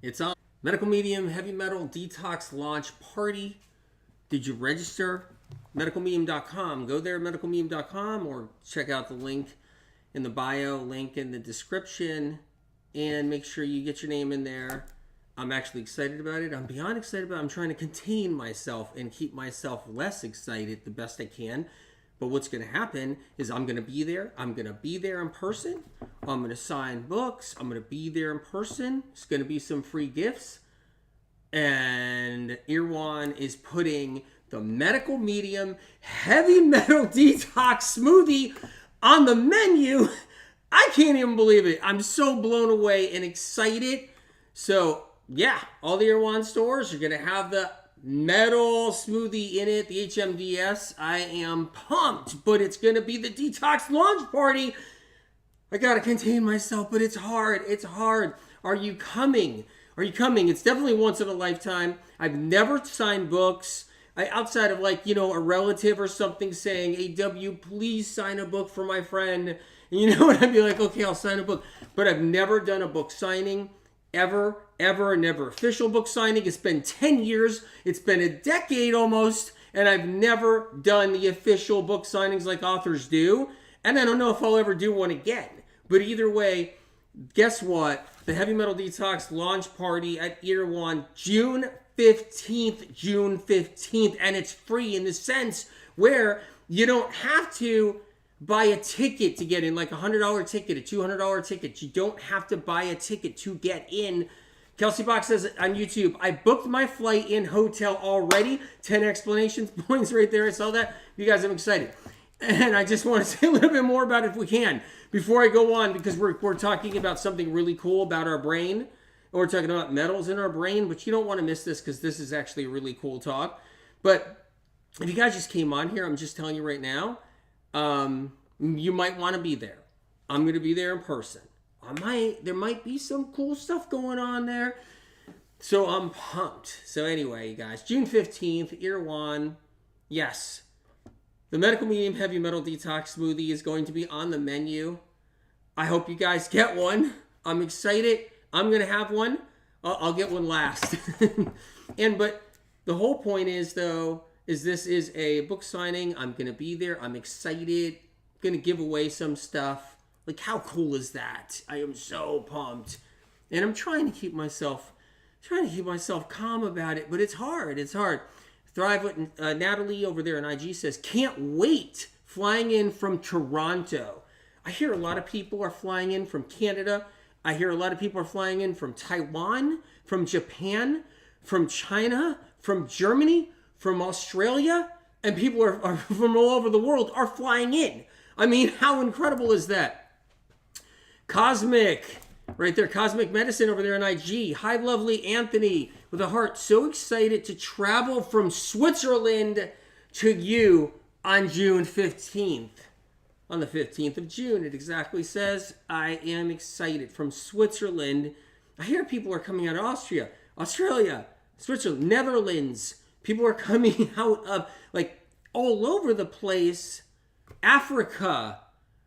It's on. Medical Medium Heavy Metal Detox Launch Party. Did you register? MedicalMedium.com. Go there, MedicalMedium.com, or check out the link in the bio, link in the description, and make sure you get your name in there. I'm actually excited about it. I'm beyond excited about it. I'm trying to contain myself and keep myself less excited the best I can. But what's going to happen is I'm going to be there. I'm going to be there in person. I'm going to sign books. I'm going to be there in person. It's going to be some free gifts. And Erewhon is putting the Medical Medium Heavy Metal Detox Smoothie on the menu. I can't even believe it. I'm so blown away and excited. So, yeah, all the Erewhon stores are going to have the metal smoothie in it, the HMDS. I am pumped, but it's going to be the Detox launch party. I got to contain myself, but it's hard. It's hard. Are you coming? Are you coming? It's definitely once in a lifetime. I've never signed books. Outside of a relative or something saying, hey, W, please sign a book for my friend. And you know what? I'd be like, okay, I'll sign a book. But I've never done a book signing. Ever, never official book signing. It's been 10 years. It's been a decade almost. And I've never done the official book signings like authors do. And I don't know if I'll ever do one again. But either way, guess what? The Heavy Metal Detox launch party at Erewhon, June 15th. And it's free in the sense where you don't have to buy a ticket to get in, like $100 ticket, a $200 ticket. You don't have to buy a ticket to get in. Kelsey Box says on YouTube, I booked my flight in hotel already. 10 explanations points right there. I saw that. You guys, I'm excited. And I just want to say a little bit more about it if we can before I go on, because we're talking about something really cool about our brain. We're talking about metals in our brain, but you don't want to miss this because this is actually a really cool talk. But if you guys just came on here, I'm just telling you right now, you might want to be there. I'm going to be there in person. There might be some cool stuff going on there. So I'm pumped. So anyway, you guys, June 15th, Erewhon. Yes. The Medical Medium Heavy Metal Detox Smoothie is going to be on the menu. I hope you guys get one. I'm excited. I'm going to have one. I'll get one last. But the whole point is, though, is this is a book signing. I'm going to be there. I'm excited. I'm going to give away some stuff. Like, how cool is that? I am so pumped. And I'm trying to keep myself calm about it, but it's hard. It's hard. Thrive with Natalie over there on IG says, can't wait flying in from Toronto. I hear a lot of people are flying in from Canada. I hear a lot of people are flying in from Taiwan, from Japan, from China, from Germany, from Australia, and people are from all over the world are flying in. I mean, how incredible is that? Cosmic, right there, Cosmic Medicine over there on IG. Hi, lovely Anthony with a heart. So excited to travel from Switzerland to you on June 15th. On the 15th of June, it exactly says, I am excited from Switzerland. I hear people are coming out of Austria, Australia, Switzerland, Netherlands. People are coming out of, like, all over the place. Africa.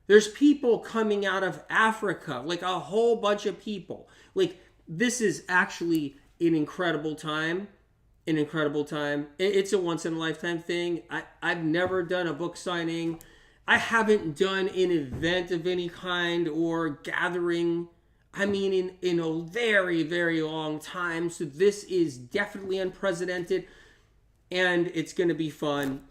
There's people coming out of Africa, like a whole bunch of people. Like, this is actually an incredible time. It's a once-in-a-lifetime thing. I've never done a book signing. I haven't done an event of any kind or gathering, in a very, very long time. So this is definitely unprecedented, and it's going to be fun.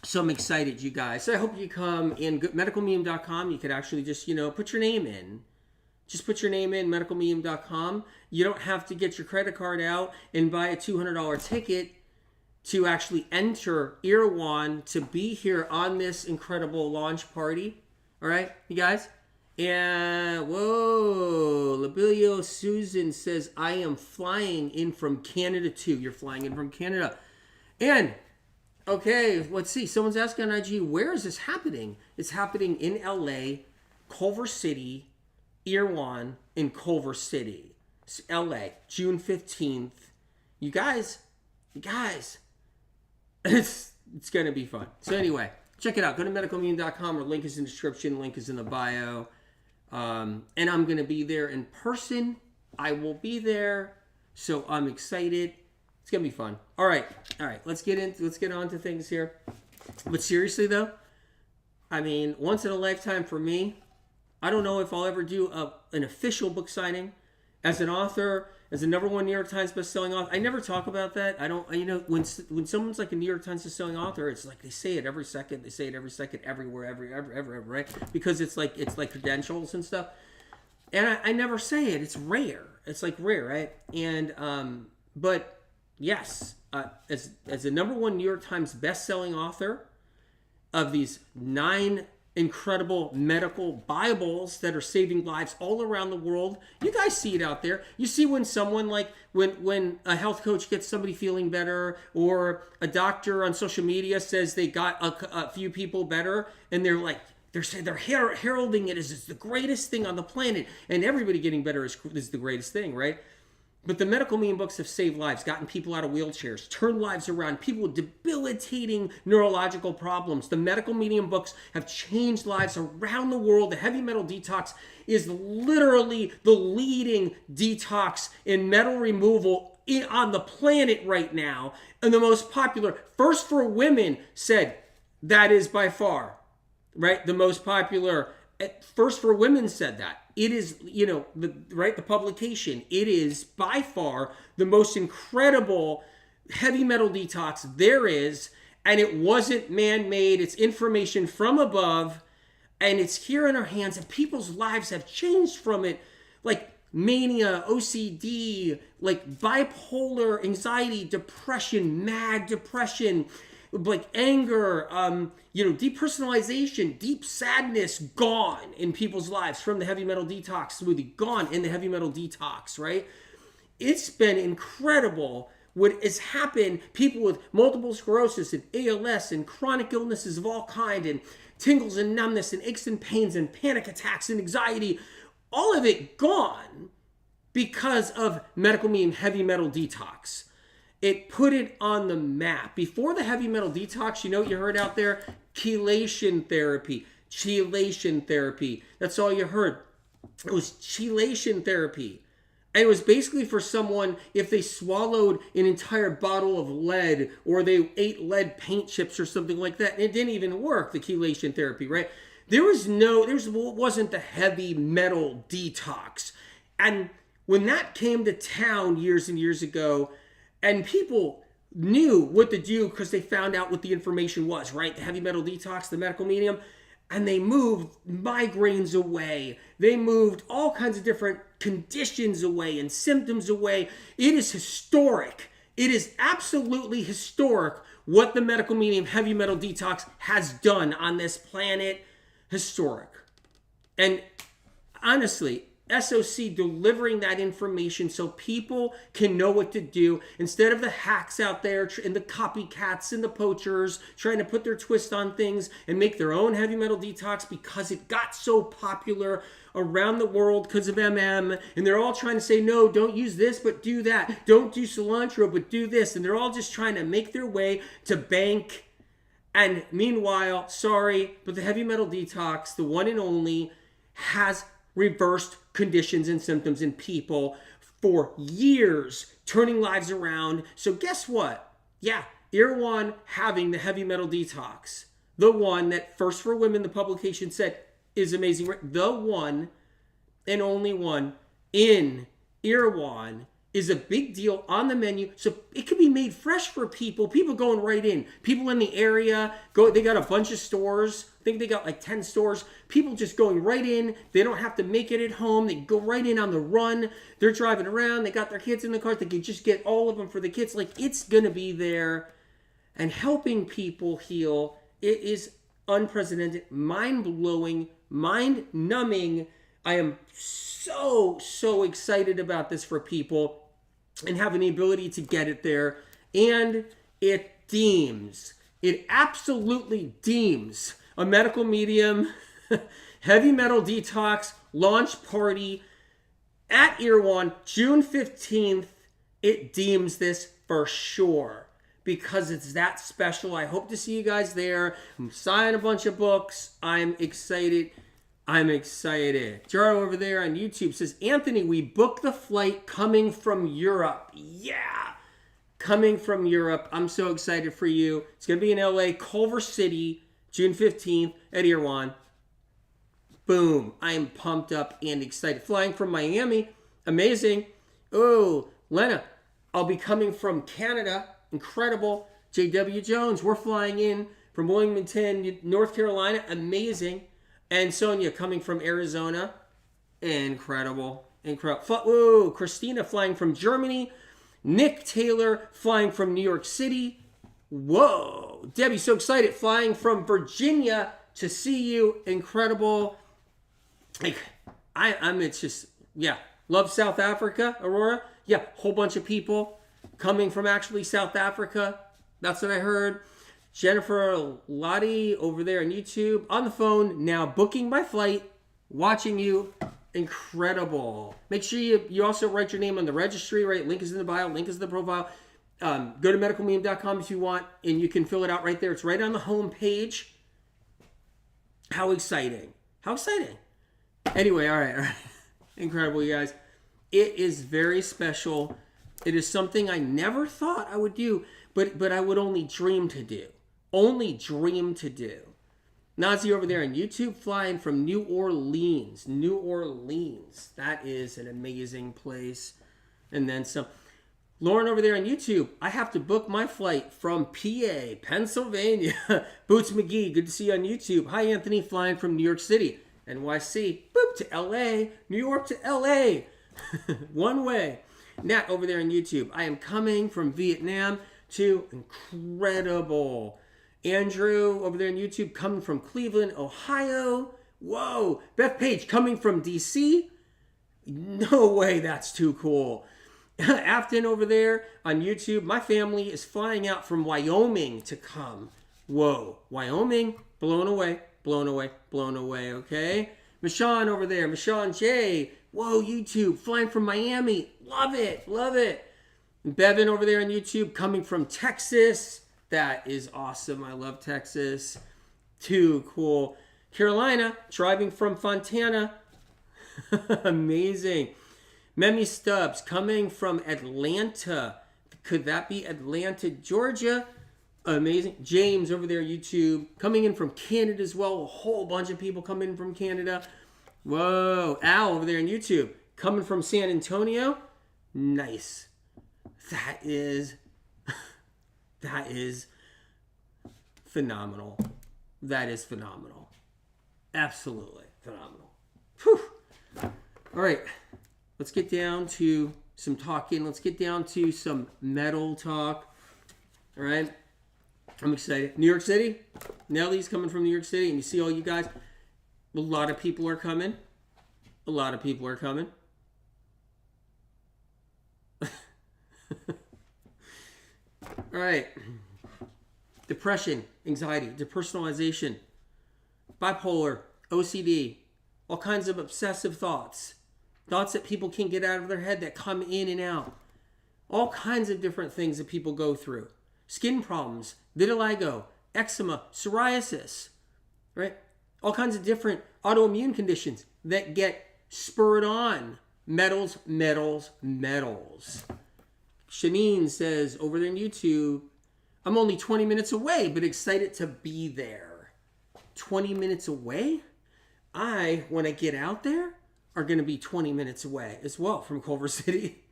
So I'm excited, you guys. So I hope you come in. MedicalMedium.com. You could actually just, put your name in. Just put your name in, MedicalMedium.com. You don't have to get your credit card out and buy a $200 ticket to actually enter Erewhon to be here on this incredible launch party. All right, you guys? And, whoa, Labilio Susan says, I am flying in from Canada too. You're flying in from Canada. And, okay, let's see. Someone's asking on IG, where is this happening? It's happening in LA, Culver City, Erewhon in Culver City. It's LA, June 15th. You guys, it's going to be fun. So anyway, check it out. Go to medicalmedium.com, or link is in the description. Link is in the bio. And I'm going to be there in person. I will be there. So I'm excited. It's gonna be fun. All right. Let's get on to things here. But seriously though, I mean, once in a lifetime for me. I don't know if I'll ever do an official book signing as an author, as a #1 New York Times bestselling author. I never talk about that. I don't. When someone's like a New York Times bestselling author, it's like they say it every second. They say it every second, everywhere, everywhere, right? Because it's like credentials and stuff. And I never say it. It's rare. It's like rare, right? And but yes, as a #1 New York Times bestselling author of these 9 incredible medical Bibles that are saving lives all around the world. You guys see it out there. You see when someone like when a health coach gets somebody feeling better, or a doctor on social media says they got a few people better, and they're heralding it as it's the greatest thing on the planet, and everybody getting better is the greatest thing, right? But the medical meme books have saved lives, gotten people out of wheelchairs, turned lives around, people with debilitating neurological problems. The medical medium books have changed lives around the world. The Heavy Metal Detox is literally the leading detox in metal removal on the planet right now. And the most popular, First for Women said that is by far, right, the most popular. First for Women said that. It is, the publication. It is by far the most incredible heavy metal detox there is, and it wasn't man-made. It's information from above, and it's here in our hands, and people's lives have changed from it. Like mania, OCD, like bipolar, anxiety, depression, mad depression, like anger, depersonalization, deep sadness, gone in people's lives from the Heavy Metal Detox smoothie, gone in the Heavy Metal Detox, right? It's been incredible what has happened. People with multiple sclerosis and ALS and chronic illnesses of all kind, and tingles and numbness and aches and pains and panic attacks and anxiety, all of it gone because of medical meme Heavy Metal Detox. It put it on the map. Before the Heavy Metal Detox, you know what you heard out there? Chelation therapy. Chelation therapy. That's all you heard. It was chelation therapy. And it was basically for someone if they swallowed an entire bottle of lead, or they ate lead paint chips or something like that. And it didn't even work, the chelation therapy, right? There wasn't the Heavy Metal Detox. And when that came to town years and years ago, and people knew what to do because they found out what the information was, right? The Heavy Metal Detox, the medical medium. And they moved migraines away. They moved all kinds of different conditions away and symptoms away. It is historic. It is absolutely historic what the medical medium Heavy Metal Detox has done on this planet. Historic. And honestly, SOC delivering that information so people can know what to do, instead of the hacks out there and the copycats and the poachers trying to put their twist on things and make their own Heavy Metal Detox because it got so popular around the world because of MM, and they're all trying to say, no, don't use this, but do that. Don't do cilantro, but do this. And they're all just trying to make their way to bank. And meanwhile, sorry, but the Heavy Metal Detox, the one and only, has reversed conditions and symptoms in people for years, turning lives around. So guess what? Yeah, Erewhon having the Heavy Metal Detox, the one that First for Women, the publication said is amazing, the one and only one in Erewhon, is a big deal on the menu. So it can be made fresh for people going right in. People in the area, they got a bunch of stores. I think they got like 10 stores. People just going right in. They don't have to make it at home. They go right in on the run. They're driving around. They got their kids in the car. They can just get all of them for the kids. Like, it's going to be there and helping people heal. It is unprecedented, mind-blowing, mind-numbing. I am so excited about this for people and having the ability to get it there. And it absolutely deems a medical medium Heavy Metal Detox launch party at Erewhon, June 15th. It deems this for sure because it's that special. I hope to see you guys there. I'm signing a bunch of books. I'm excited. I'm excited. Jaro over there on YouTube says, Anthony, we booked the flight coming from Europe. Yeah. Coming from Europe. I'm so excited for you. It's going to be in LA, Culver City, June 15th at Erewhon. Boom. I am pumped up and excited. Flying from Miami. Amazing. Oh, Lena, I'll be coming from Canada. Incredible. JW Jones, we're flying in from Wilmington, North Carolina. Amazing. And Sonia coming from Arizona. Incredible. Incredible. Whoa, Christina flying from Germany. Nick Taylor flying from New York City. Whoa. Debbie, so excited. Flying from Virginia to see you. Incredible. Like, it's just, yeah. Love South Africa, Aurora. Yeah, whole bunch of people coming from actually South Africa. That's what I heard. Jennifer Lottie over there on YouTube. On the phone, now booking my flight. Watching you. Incredible. Make sure you also write your name on the registry, right? Link is in the bio. Link is in the profile. Go to medicalmeme.com if you want, and you can fill it out right there. It's right on the home page. How exciting. How exciting. Anyway, all right. Incredible, you guys. It is very special. It is something I never thought I would do, but I would only dream to do. Only dream to do. Nazi over there on YouTube, flying from New Orleans. New Orleans. That is an amazing place. And then some. Lauren over there on YouTube, I have to book my flight from PA, Pennsylvania. Boots McGee, good to see you on YouTube. Hi, Anthony, flying from New York City. NYC, boop, to LA. New York to LA. One way. Nat over there on YouTube, I am coming from Vietnam to incredible. Andrew over there on YouTube, coming from Cleveland, Ohio. Whoa. Beth Page coming from DC. No way, that's too cool. Afton over there on YouTube, my family is flying out from Wyoming to come. Whoa. Wyoming, blown away, blown away, blown away, okay? Michonne over there, Michonne J. Whoa, YouTube, flying from Miami. Love it, love it. Bevan over there on YouTube, coming from Texas. That is awesome. I love Texas. Too cool. Carolina, driving from Fontana. Amazing. Memmy Stubbs, coming from Atlanta. Could that be Atlanta, Georgia? Amazing. James over there, YouTube, coming in from Canada as well. A whole bunch of people coming in from Canada. Whoa. Al over there on YouTube, coming from San Antonio. Nice. That is phenomenal. That is phenomenal. Absolutely phenomenal. Whew. All right. Let's get down to some talking. Let's get down to some metal talk. All right. I'm excited. New York City. Nellie's coming from New York City. And you see all you guys. A lot of people are coming. A lot of people are coming. All right. Depression, anxiety, depersonalization, bipolar, OCD, all kinds of obsessive thoughts. Thoughts that people can't get out of their head that come in and out. All kinds of different things that people go through. Skin problems, vitiligo, eczema, psoriasis, right? All kinds of different autoimmune conditions that get spurred on. Metals, metals, metals. Shanine says over there on YouTube, I'm only 20 minutes away, but excited to be there. 20 minutes away? When I get out there, are going to be 20 minutes away as well from Culver City.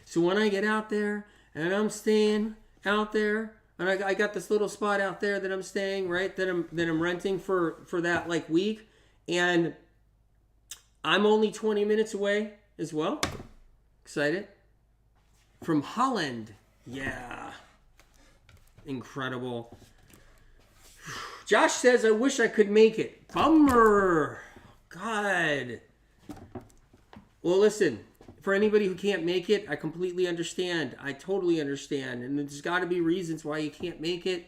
So when I get out there and I'm staying out there, and I got this little spot out there that I'm staying, right, that I'm renting for that like week, and I'm only 20 minutes away as well. Excited. From Holland. Yeah. Incredible. Josh says, I wish I could make it. Bummer. God. Well, listen, for anybody who can't make it, I completely understand. I totally understand. And there's got to be reasons why you can't make it.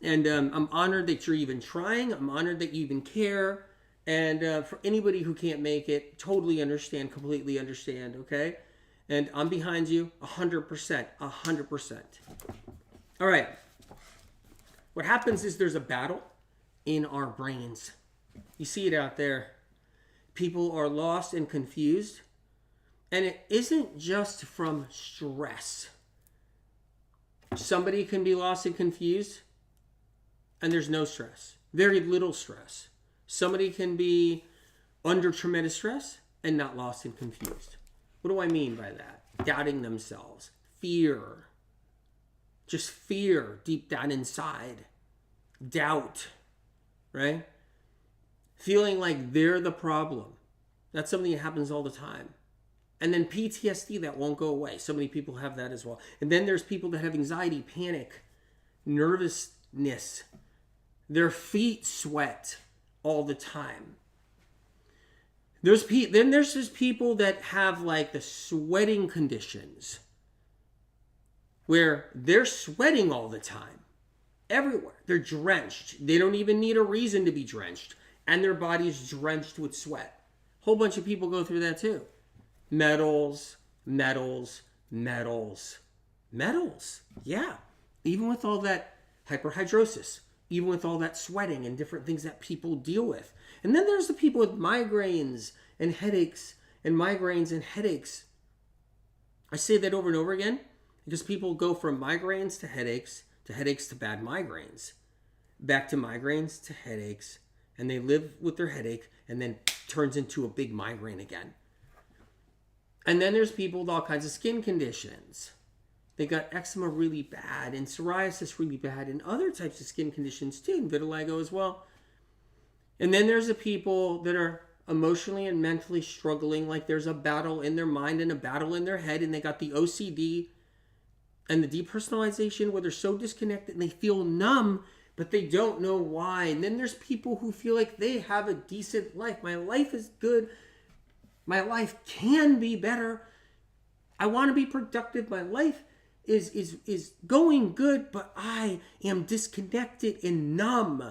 And I'm honored that you're even trying. I'm honored that you even care. And for anybody who can't make it, totally understand, completely understand, okay? And I'm behind you 100%, 100%. All right. What happens is there's a battle in our brains. You see it out there. People are lost and confused. And it isn't just from stress. Somebody can be lost and confused, and there's no stress. Very little stress. Somebody can be under tremendous stress and not lost and confused. What do I mean by that? Doubting themselves. Fear. Just fear deep down inside. Doubt. Right? Feeling like they're the problem. That's something that happens all the time. And then PTSD that won't go away. So many people have that as well. And then there's people that have anxiety, panic, nervousness. Their feet sweat all the time. Then there's just people that have like the sweating conditions where they're sweating all the time. Everywhere. They're drenched. They don't even need a reason to be drenched. And their body's drenched with sweat. A whole bunch of people go through that too. Metals. Yeah. Even with all that hyperhidrosis. Even with all that sweating and different things that people deal with. And then there's the people with migraines and headaches and migraines and headaches. I say that over and over again because people go from migraines to headaches to bad migraines, back to migraines to headaches, and they live with their headache and then turns into a big migraine again. And then there's people with all kinds of skin conditions. They got eczema really bad and psoriasis really bad and other types of skin conditions too, and vitiligo as well. And then there's the people that are emotionally and mentally struggling, like there's a battle in their mind and a battle in their head, and they got the OCD and the depersonalization where they're so disconnected and they feel numb, but they don't know why. And then there's people who feel like they have a decent life. My life is good. My life can be better. I want to be productive. My life is going good, but I am disconnected and numb.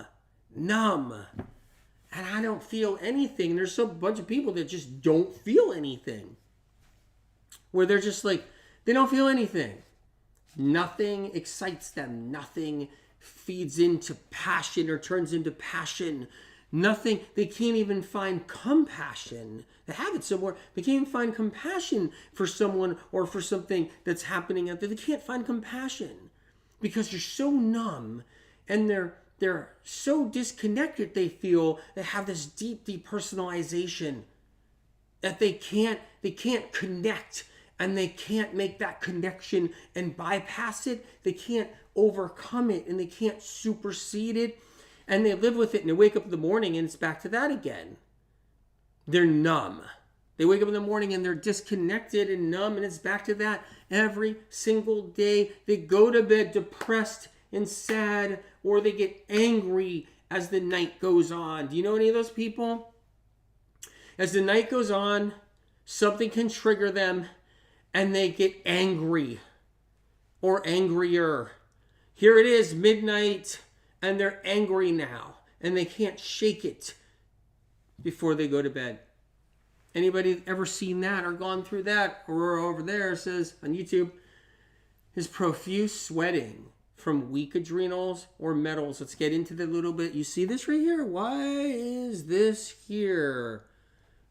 And I don't feel anything. There's a bunch of people that just don't feel anything. Where they're just like, they don't feel anything. Nothing excites them. Nothing feeds into passion or turns into passion. Nothing, they can't even find compassion. They have it somewhere. They can't even find compassion for someone or for something that's happening out there. They can't find compassion because they're so numb and they're so disconnected. They feel they have this deep depersonalization that they can't connect, and they can't make that connection and bypass it. They can't overcome it, and they can't supersede it. And they live with it, and they wake up in the morning, and it's back to that again. They're numb. They wake up in the morning, and they're disconnected and numb, and it's back to that every single day. They go to bed depressed and sad, or they get angry as the night goes on. Do you know any of those people? As the night goes on, something can trigger them, and they get angry or angrier. Here it is, midnight, and they're angry now, and they can't shake it before they go to bed. Anybody ever seen that or gone through that? Or over there says on YouTube, is profuse sweating from weak adrenals or metals. Let's get into that a little bit. You see this right here? Why is this here?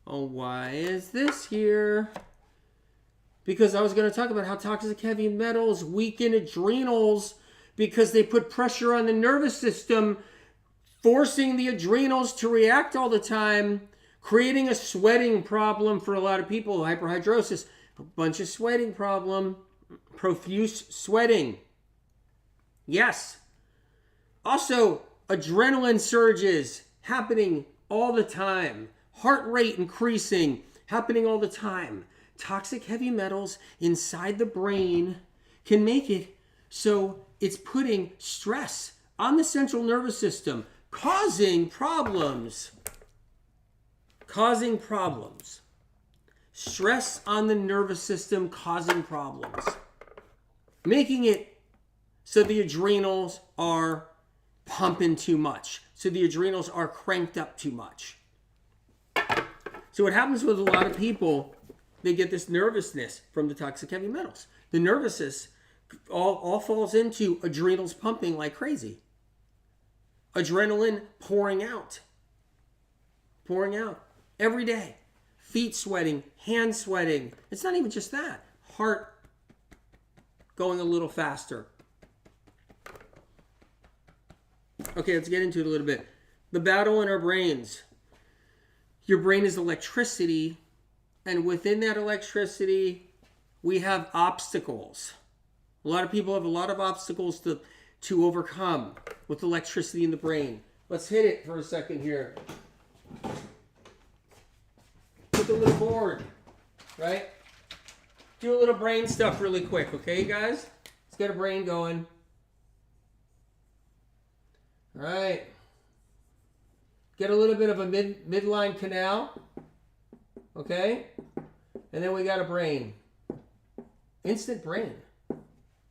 Oh, why is this here? Because I was going to talk about how toxic heavy metals weaken adrenals because they put pressure on the nervous system, forcing the adrenals to react all the time, creating a sweating problem for a lot of people. Hyperhidrosis, a bunch of sweating problem, profuse sweating. Yes. Also, adrenaline surges happening all the time. Heart rate increasing, happening all the time. Toxic heavy metals inside the brain can make it so it's putting stress on the central nervous system, causing problems. Stress on the nervous system causing problems. Making it so the adrenals are pumping too much. So the adrenals are cranked up too much. So what happens with a lot of people, they get this nervousness from the toxic heavy metals. The nervousness all falls into adrenals pumping like crazy. Adrenaline pouring out. pouring out every day. Feet sweating, hands sweating. It's not even just that. Heart going a little faster. Okay, let's get into it a little bit. The battle in our brains. Your brain is electricity, and within that electricity, we have obstacles. A lot of people have a lot of obstacles to overcome with electricity in the brain. Let's hit it for a second here. With a little board, right? Do a little brain stuff really quick, okay, you guys? Let's get a brain going. All right. Get a little bit of a midline canal, okay? And then we got a brain. Instant brain.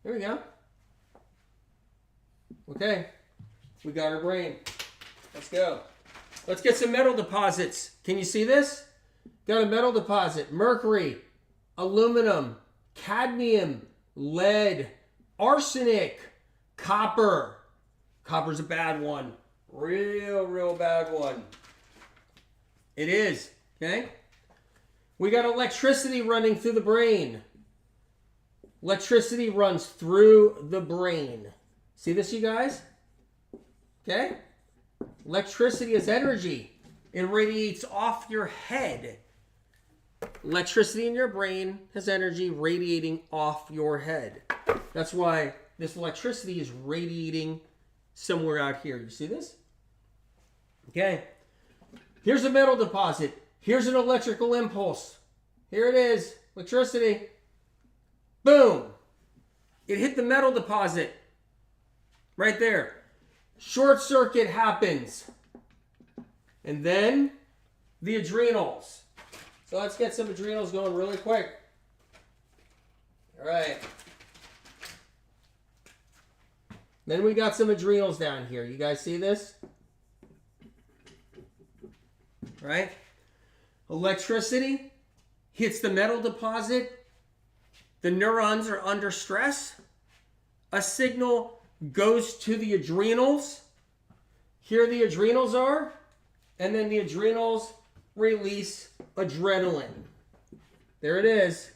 There we go. Okay. We got our brain. Let's go. Let's get some metal deposits. Can you see this? Got a metal deposit. Mercury, aluminum, cadmium, lead, arsenic, copper. Copper's a bad one. Real bad one. It is. Okay? We got electricity running through the brain. Electricity runs through the brain. See this, you guys? Okay? Electricity is energy. It radiates off your head. Electricity in your brain has energy radiating off your head. That's why this electricity is radiating somewhere out here. You see this? Okay. Here's a metal deposit. Here's an electrical impulse. Here it is. Electricity. Boom. It hit the metal deposit. Right there. Short circuit happens. And then the adrenals. So let's get some adrenals going really quick. All right. Then we got some adrenals down here. You guys see this? Right? Electricity hits the metal deposit. The neurons are under stress. A signal goes to the adrenals. Here the adrenals are. And then the adrenals release adrenaline. There it is.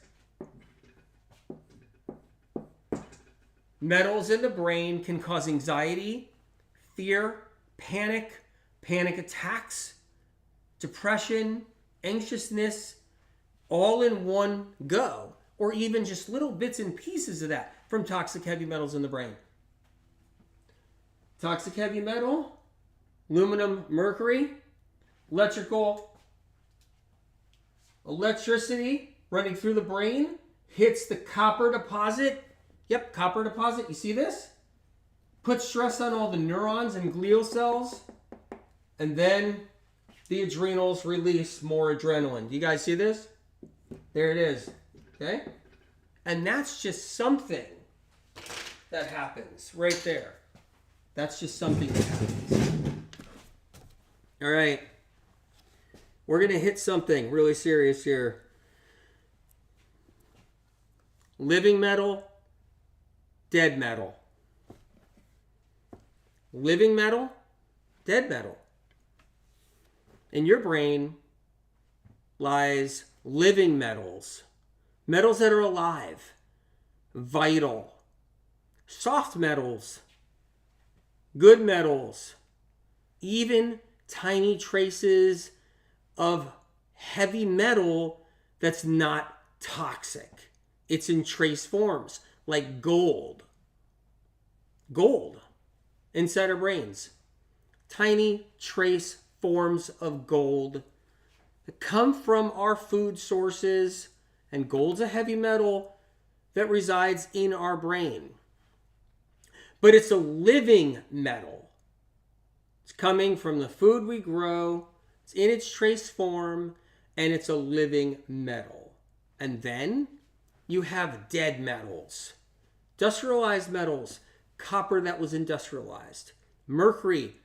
Metals in the brain can cause anxiety, fear, panic attacks, depression, anxiousness, all in one go, or even just little bits and pieces of that from toxic heavy metals in the brain. Toxic heavy metal, aluminum, mercury, electricity running through the brain hits the copper deposit. Yep, copper deposit. You see this? Puts stress on all the neurons and glial cells. And then the adrenals release more adrenaline. Do you guys see this? There it is. Okay? And that's just something that happens right there. That's just something that happens. All right. We're going to hit something really serious here. Living metal, dead metal. Living metal, dead metal. In your brain lies living metals. Metals that are alive, vital. Soft metals, good metals, even tiny traces of heavy metal that's not toxic. It's in trace forms, like gold. Gold inside our brains. Tiny trace forms of gold that come from our food sources, and gold's a heavy metal that resides in our brain. But it's a living metal. It's coming from the food we grow. It's in its trace form, and it's a living metal. And then you have dead metals. Industrialized metals. Copper that was industrialized. Mercury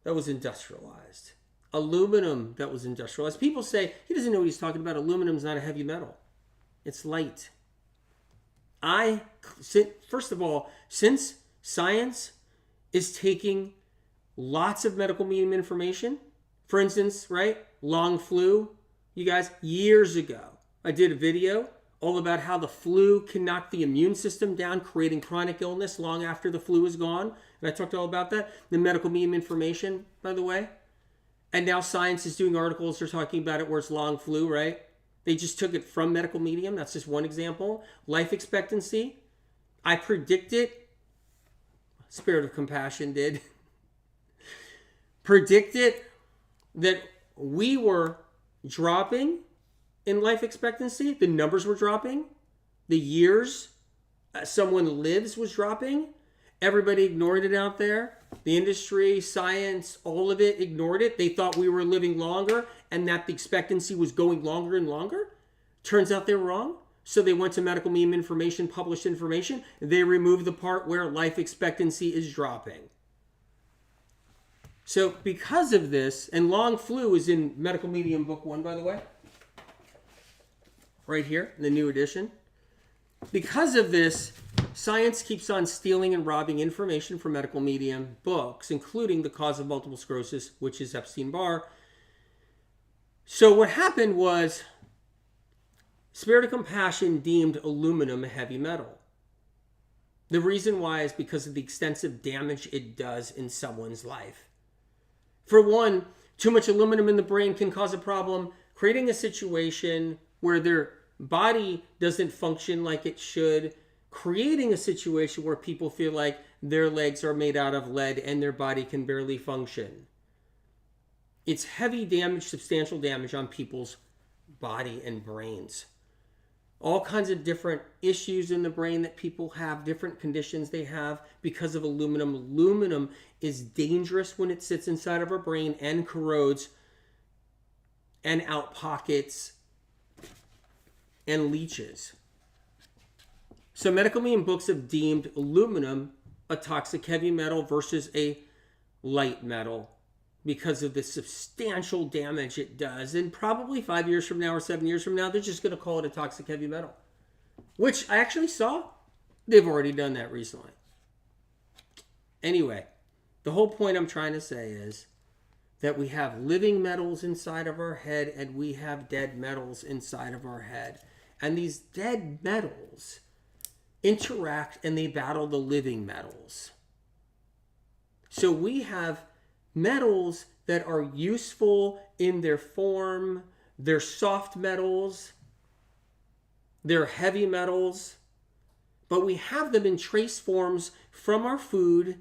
that was industrialized. Aluminum that was industrialized. People say, he doesn't know what he's talking about. Aluminum's not a heavy metal. It's light. First of all, since science is taking lots of medical medium information, for instance, right? long flu, you guys, years ago, I did a video all about how the flu can knock the immune system down, creating chronic illness long after the flu is gone. And I talked all about that. The medical meme information, by the way. And now science is doing articles, they're talking about it where it's long flu, right? They just took it from medical medium. That's just one example. Life expectancy. I predicted, Spirit of Compassion did, predicted that we were dropping in life expectancy. The numbers were dropping. The years someone lives was dropping. Everybody ignored it out there. The industry, science, all of it ignored it. They thought we were living longer and that the expectancy was going longer and longer. Turns out they were wrong. So they went to medical meme information, published information. They removed the part where life expectancy is dropping. So because of this, and long flu is in Medical Medium Book 1, by the way. Right here, in the new edition. Because of this, science keeps on stealing and robbing information from medical medium books, including The Cause of Multiple Sclerosis, which is Epstein-Barr. So what happened was, Spirit of Compassion deemed aluminum a heavy metal. The reason why is because of the extensive damage it does in someone's life. For one, too much aluminum in the brain can cause a problem, creating a situation where their body doesn't function like it should, creating a situation where people feel like their legs are made out of lead and their body can barely function. It's heavy damage, substantial damage on people's body and brains. All kinds of different issues in the brain that people have, different conditions they have because of aluminum. Aluminum is dangerous when it sits inside of our brain and corrodes and outpockets and leaches. So medical meme books have deemed aluminum a toxic heavy metal versus a light metal because of the substantial damage it does. And probably 5 years from now or 7 years from now, they're just going to call it a toxic heavy metal. Which I actually saw. They've already done that recently. Anyway, the whole point I'm trying to say is that we have living metals inside of our head and we have dead metals inside of our head. And these dead metals interact and they battle the living metals. So we have metals that are useful in their form. They're soft metals. They're heavy metals. But we have them in trace forms from our food.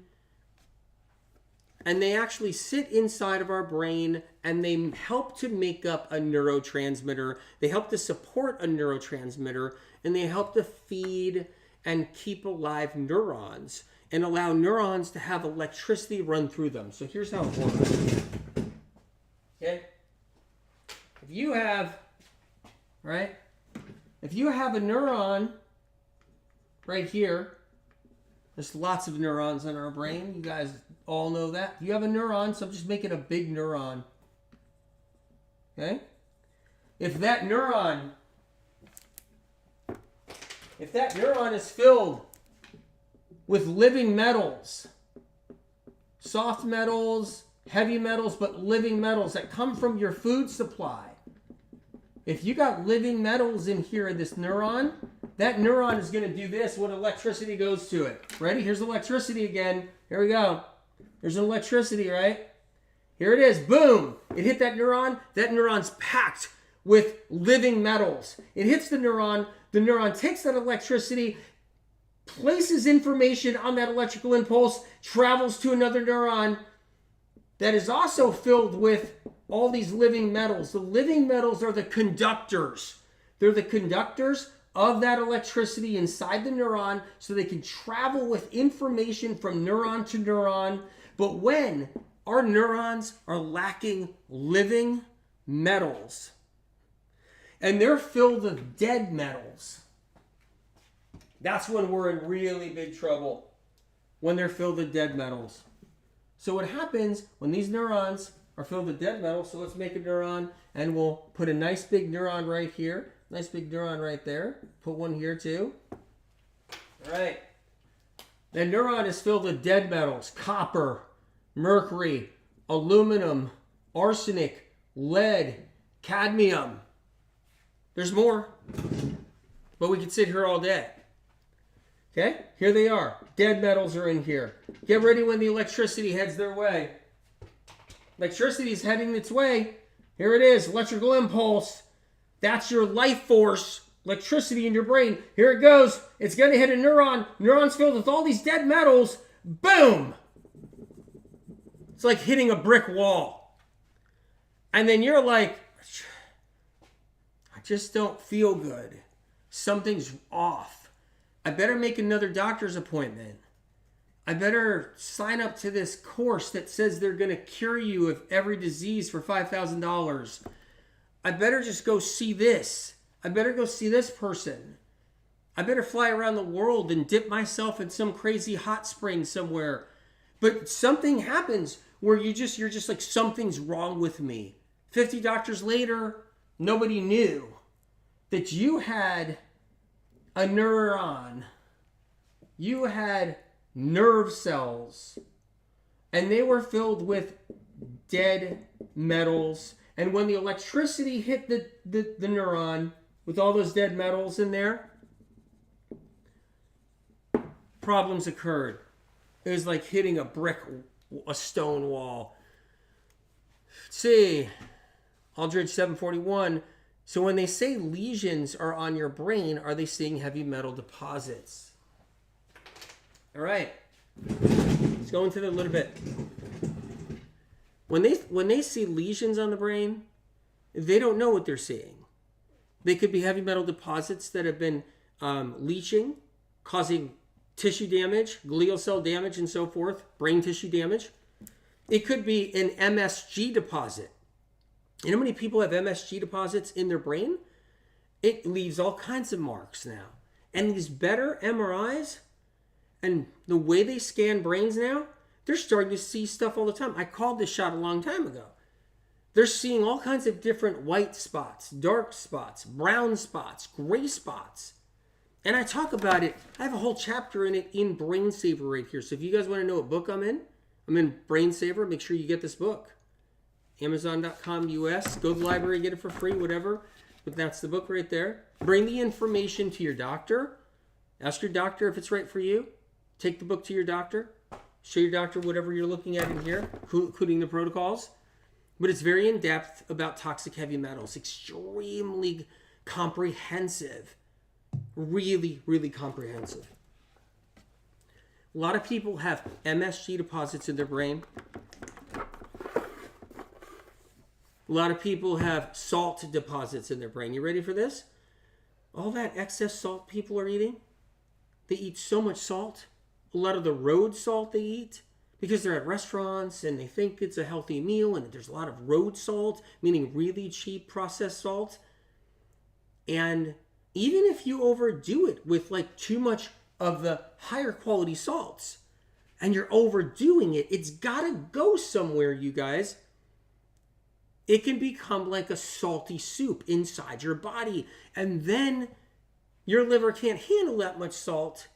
And they actually sit inside of our brain and they help to make up a neurotransmitter. They help to support a neurotransmitter and they help to feed and keep alive neurons and allow neurons to have electricity run through them. So here's how it works. Okay? If you have a neuron right here, there's lots of neurons in our brain. You guys all know that. You have a neuron, so I'm just making a big neuron. Okay? If that neuron is filled with living metals, soft metals, heavy metals, but living metals that come from your food supply. If you got living metals in here in this neuron, that neuron is going to do this when electricity goes to it. Ready? Here's electricity again. Here we go. There's an electricity, right? Here it is. Boom. It hit that neuron. That neuron's packed with living metals. It hits the neuron. The neuron takes that electricity, places information on that electrical impulse, travels to another neuron that is also filled with all these living metals. The living metals are the conductors. They're the conductors of that electricity inside the neuron so they can travel with information from neuron to neuron. But when our neurons are lacking living metals and they're filled with dead metals, that's when we're in really big trouble, when they're filled with dead metals. So what happens when these neurons are filled with dead metals, so let's make a neuron and we'll put a nice big neuron right here, nice big neuron right there, put one here too. All right. The neuron is filled with dead metals, copper, mercury, aluminum, arsenic, lead, cadmium. There's more, but we could sit here all day. Okay, here they are. Dead metals are in here. Get ready when the electricity heads their way. Electricity is heading its way. Here it is, electrical impulse. That's your life force, electricity in your brain. Here it goes. It's going to hit a neuron. Neuron's filled with all these dead metals. Boom! It's like hitting a brick wall. And then you're like, I just don't feel good. Something's off. I better make another doctor's appointment. I better sign up to this course that says they're going to cure you of every disease for $5,000. I better just go see this. I better go see this person. I better fly around the world and dip myself in some crazy hot spring somewhere. But something happens where you're just like, something's wrong with me. 50 doctors later, nobody knew that you had a neuron. You had nerve cells. And they were filled with dead metals. And when the electricity hit the neuron with all those dead metals in there, problems occurred. It was like hitting a stone wall. Let's see. Aldridge 741. So when they say lesions are on your brain, are they seeing heavy metal deposits? All right. Let's go into that a little bit. When they see lesions on the brain, they don't know what they're seeing. They could be heavy metal deposits that have been leaching, causing tissue damage, glial cell damage, and so forth, brain tissue damage. It could be an MSG deposit. You know how many people have MSG deposits in their brain? It leaves all kinds of marks now. And these better MRIs and the way they scan brains now, they're starting to see stuff all the time. I called this shot a long time ago. They're seeing all kinds of different white spots, dark spots, brown spots, gray spots. And I talk about it. I have a whole chapter in it in Brain Saver right here. So if you guys want to know what book I'm in Brain Saver. Make sure you get this book. Amazon.com US. Go to the library, get it for free, whatever. But that's the book right there. Bring the information to your doctor. Ask your doctor if it's right for you. Take the book to your doctor. Show your doctor whatever you're looking at in here, including the protocols. But it's very in-depth about toxic heavy metals. Extremely comprehensive. Really, really comprehensive. A lot of people have MSG deposits in their brain. A lot of people have salt deposits in their brain. You ready for this? All that excess salt people are eating, they eat so much salt. A lot of the road salt they eat, because they're at restaurants and they think it's a healthy meal, and there's a lot of road salt, meaning really cheap processed salt. And even if you overdo it with like too much of the higher quality salts and you're overdoing it, it's got to go somewhere, you guys. It can become like a salty soup inside your body. And then your liver can't handle that much salt.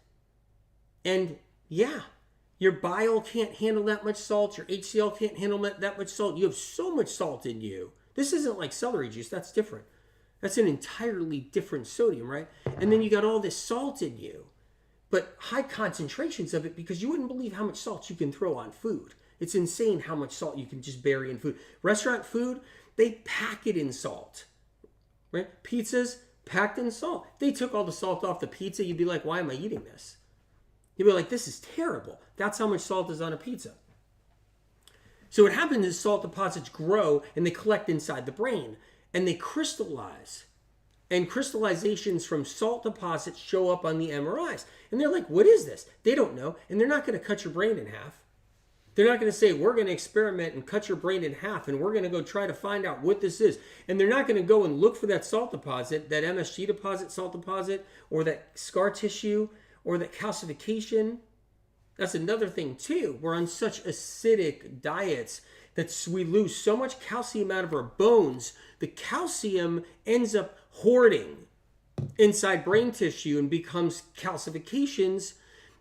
And yeah, your bile can't handle that much salt. Your HCl can't handle that much salt. You have so much salt in you. This isn't like celery juice. That's different. That's an entirely different sodium, right? And then you got all this salt in you. But high concentrations of it, because you wouldn't believe how much salt you can throw on food. It's insane how much salt you can just bury in food. Restaurant food, they pack it in salt. Right? Pizzas, packed in salt. If they took all the salt off the pizza, you'd be like, why am I eating this? You'd be like, this is terrible. That's how much salt is on a pizza. So what happens is salt deposits grow and they collect inside the brain and they crystallize. And crystallizations from salt deposits show up on the MRIs. And they're like, what is this? They don't know. And they're not going to cut your brain in half. They're not going to say, we're going to experiment and cut your brain in half and we're going to go try to find out what this is. And they're not going to go and look for that salt deposit, that MSG deposit, salt deposit, or that scar tissue, or that calcification. That's another thing too. We're on such acidic diets that we lose so much calcium out of our bones. The calcium ends up hoarding inside brain tissue and becomes calcifications.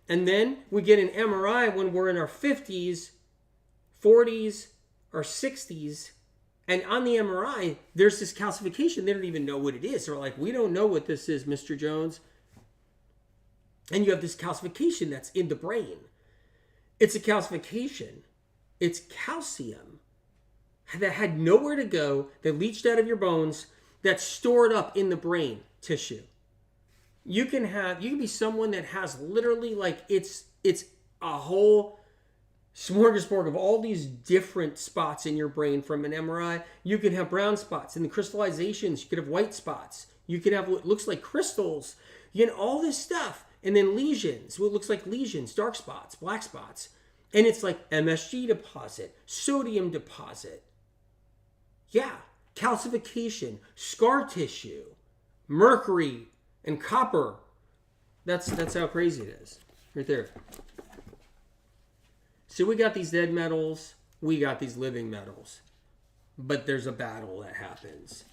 And then we get an MRI when we're in our 50s, 40s, or 60s, And on the MRI, there's this calcification. They don't even know what it is. They're like, we don't know what this is, Mr. Jones. And you have this calcification that's in the brain. It's a calcification. It's calcium that had nowhere to go, that leached out of your bones, that's stored up in the brain tissue. You can be someone that has literally like it's a whole smorgasbord of all these different spots in your brain from an MRI. You can have brown spots in the crystallizations. You could have white spots. You can have what looks like crystals. You can all this stuff. And then lesions, what looks like lesions, dark spots, black spots. And it's like MSG deposit, sodium deposit. Yeah, calcification, scar tissue, mercury, and copper. That's how crazy it is. Right there. So we got these dead metals, we got these living metals. But there's a battle that happens.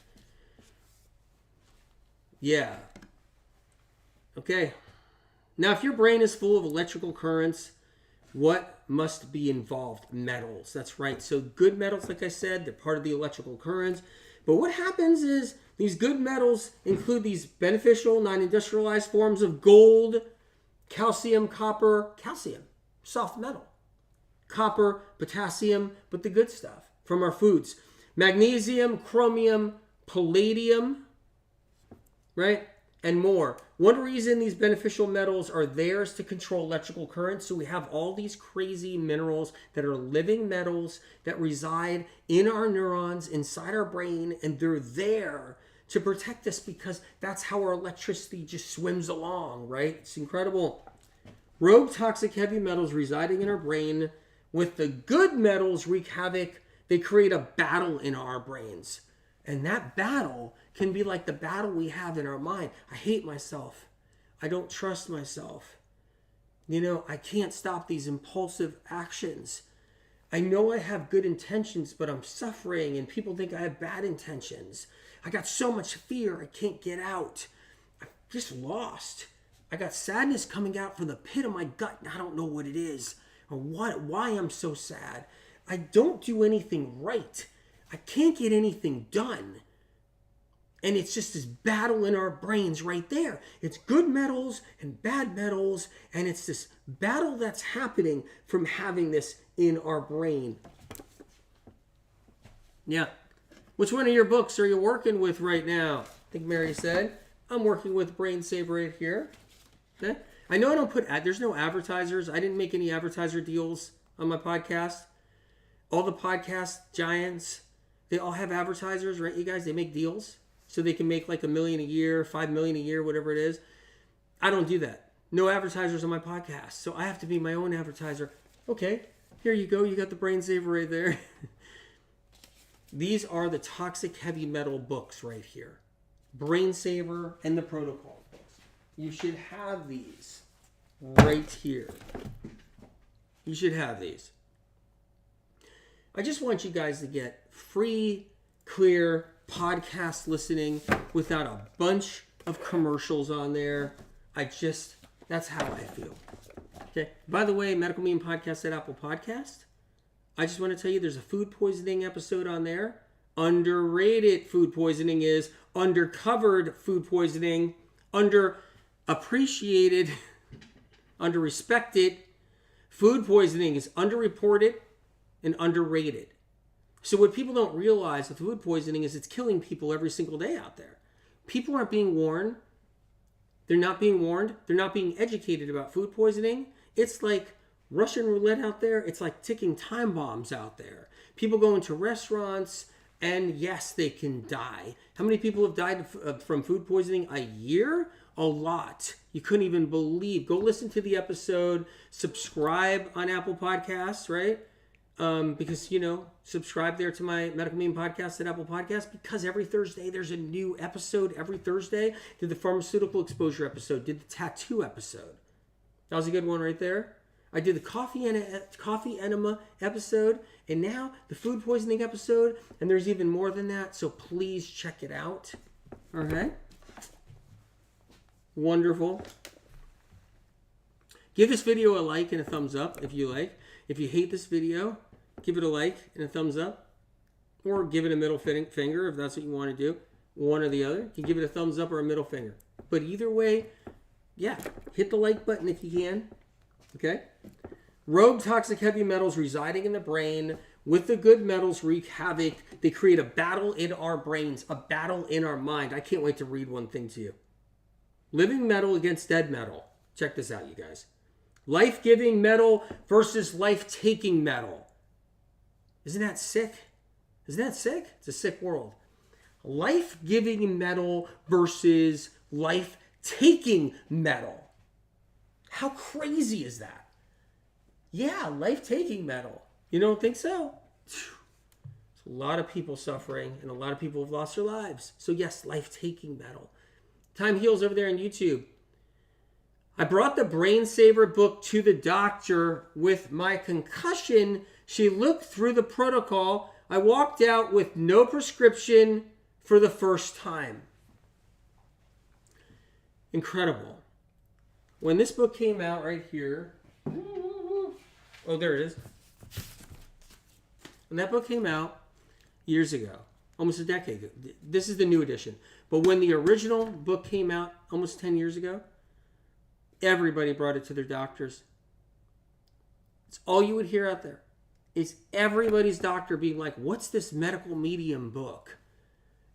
Yeah. Okay. Now, if your brain is full of electrical currents, what must be involved? Metals. That's right. So good metals, like I said, they're part of the electrical currents. But what happens is these good metals include these beneficial, non-industrialized forms of gold, calcium, copper, calcium, soft metal, copper, potassium, but the good stuff from our foods. Magnesium, chromium, palladium, right? And more. One reason these beneficial metals are there is to control electrical currents. So we have all these crazy minerals that are living metals that reside in our neurons, inside our brain, and they're there to protect us because that's how our electricity just swims along, right? It's incredible. Rogue toxic heavy metals residing in our brain with the good metals wreak havoc. They create a battle in our brains. And that battle can be like the battle we have in our mind. I hate myself. I don't trust myself. I can't stop these impulsive actions. I know I have good intentions, but I'm suffering and people think I have bad intentions. I got so much fear, I can't get out. I'm just lost. I got sadness coming out from the pit of my gut and I don't know what it is or why I'm so sad. I don't do anything right. I can't get anything done. And it's just this battle in our brains right there. It's good metals and bad metals. And it's this battle that's happening from having this in our brain. Yeah. Which one of your books are you working with right now? I think Mary said. I'm working with Brain Saver right here. Okay. I know I don't there's no advertisers. I didn't make any advertiser deals on my podcast. All the podcast giants, they all have advertisers, right? You guys, they make deals so they can make like $1 million a year, $5 million a year, whatever it is. I don't do that. No advertisers on my podcast. So I have to be my own advertiser. Okay, here you go. You got the Brain Saver right there. These are the toxic heavy metal books right here. Brain Saver and the Protocol books. You should have these right here. You should have these. I just want you guys to get free, clear podcast listening without a bunch of commercials on there. That's how I feel. Okay. By the way, Medical Meme Podcast at Apple Podcast. I just want to tell you there's a food poisoning episode on there. Underrated food poisoning is undercovered food poisoning, underappreciated, underrespected. Food poisoning is underreported and underrated. So what people don't realize with food poisoning is it's killing people every single day out there. People aren't being warned. They're not being warned. They're not being educated about food poisoning. It's like Russian roulette out there. It's like ticking time bombs out there. People go into restaurants and yes, they can die. How many people have died from food poisoning a year? A lot. You couldn't even believe. Go listen to the episode. Subscribe on Apple Podcasts, right? Because, subscribe there to my Medical Meme Podcast at Apple Podcasts because every Thursday there's a new episode. Every Thursday, did the pharmaceutical exposure episode, did the tattoo episode. That was a good one right there. I did the coffee enema episode, and now the food poisoning episode, and there's even more than that, so please check it out. All right? Wonderful. Give this video a like and a thumbs up if you like. If you hate this video, give it a like and a thumbs up. or give it a middle finger if that's what you want to do. One or the other. You can give it a thumbs up or a middle finger. But either way, yeah, hit the like button if you can. Okay? Rogue toxic heavy metals residing in the brain with the good metals wreak havoc. They create a battle in our brains, a battle in our mind. I can't wait to read one thing to you. Living metal against dead metal. Check this out, you guys. Life-giving metal versus life-taking metal. Isn't that sick? Isn't that sick? It's a sick world. Life-giving metal versus life-taking metal. How crazy is that? Yeah, life-taking metal. You don't think so? There's a lot of people suffering and a lot of people have lost their lives. So yes, life-taking metal. Time Heals over there on YouTube. I brought the Brain Saver book to the doctor with my concussion. She looked through the protocol. I walked out with no prescription for the first time. Incredible. When this book came out right here, oh, there it is. When that book came out years ago, almost a decade ago, this is the new edition. But when the original book came out almost 10 years ago, everybody brought it to their doctors. It's all you would hear out there. Is everybody's doctor being like, what's this medical medium book?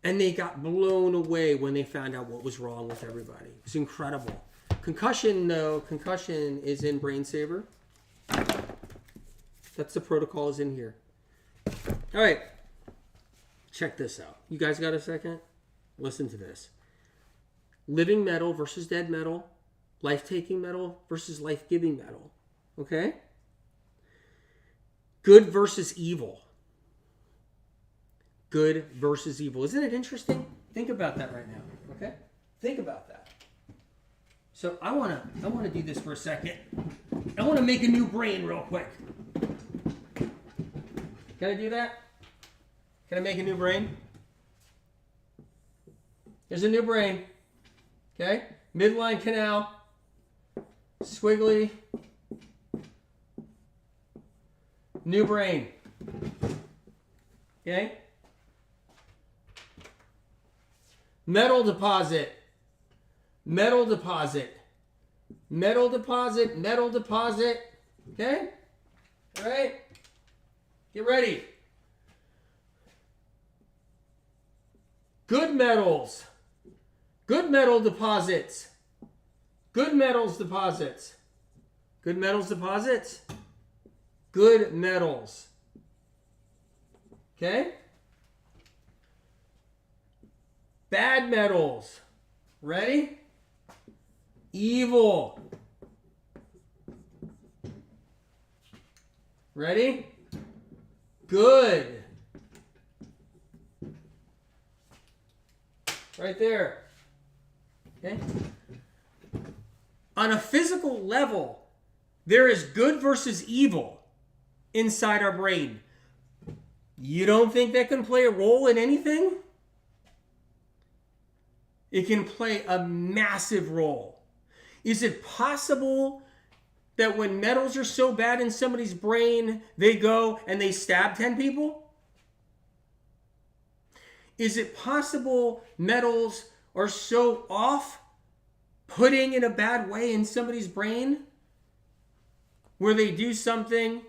And they got blown away when they found out what was wrong with everybody. It's incredible. Concussion, though, concussion is in Brain Saver. That's the protocol is in here. All right. Check this out. You guys got a second? Listen to this. Living metal versus dead metal. Life-taking metal versus life-giving metal. Okay? Good versus evil. Good versus evil. Isn't it interesting? Think about that right now. Okay? Think about that. So I want to do this for a second. I want to make a new brain real quick. Can I do that? Can I make a new brain? There's a new brain. Okay? Midline canal. Squiggly. New brain. Okay? Metal deposit. Metal deposit. Metal deposit. Metal deposit. Okay? All right? Get ready. Good metals. Good metal deposits. Good metals deposits. Good metals deposits. Good metals. Okay? Bad metals. Ready? Evil. Ready? Good. Right there. Okay? On a physical level, there is good versus evil inside our brain. You don't think that can play a role in anything? It can play a massive role. Is it possible that when metals are so bad in somebody's brain, they go and they stab 10 people? Is it possible metals are so off-putting in a bad way in somebody's brain where they do something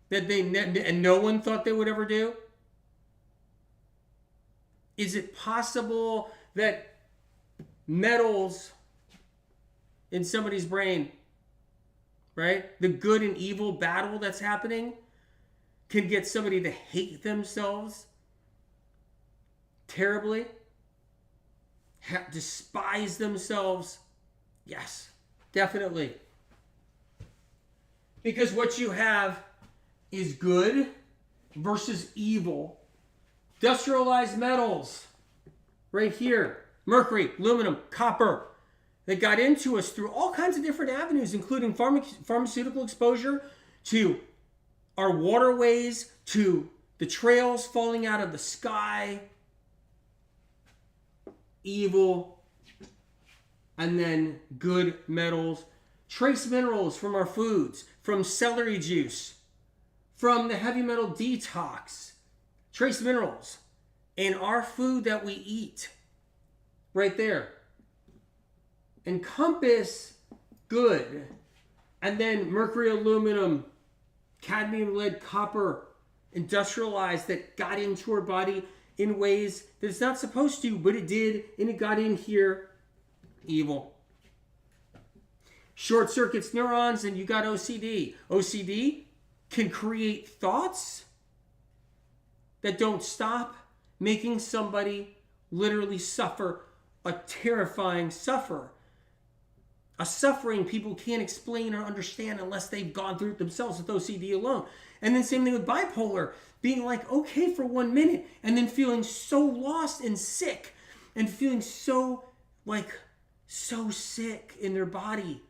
that and no one thought they would ever do? Is it possible that metals in somebody's brain, right? The good and evil battle that's happening can get somebody to hate themselves terribly, despise themselves. Yes, definitely. Because what you have is good versus evil. Industrialized metals, right here. Mercury, aluminum, copper. They got into us through all kinds of different avenues, including pharmaceutical exposure, to our waterways, to the trails falling out of the sky. Evil. And then good metals. Trace minerals from our foods, from celery juice, from the heavy metal detox. trace minerals in our food that we eat. Right there. Encompass, good. And then mercury, aluminum, cadmium, lead, copper, industrialized, that got into our body in ways that it's not supposed to, but it did, and it got in here. Evil. Short circuits neurons, and you got OCD. OCD can create thoughts that don't stop, making somebody literally suffer a terrifying suffer. A suffering people can't explain or understand unless they've gone through it themselves with OCD alone. And then same thing with bipolar, being like okay for 1 minute and then feeling so lost and sick and feeling so sick in their body.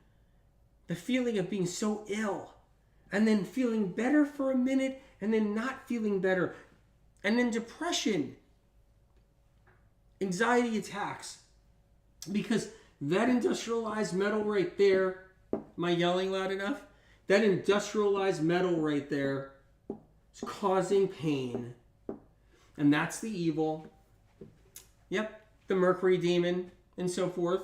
The feeling of being so ill and then feeling better for a minute and then not feeling better. And then depression, anxiety attacks, because that industrialized metal right there, am I yelling loud enough? That industrialized metal right there is causing pain. And that's the evil. Yep, the mercury demon and so forth.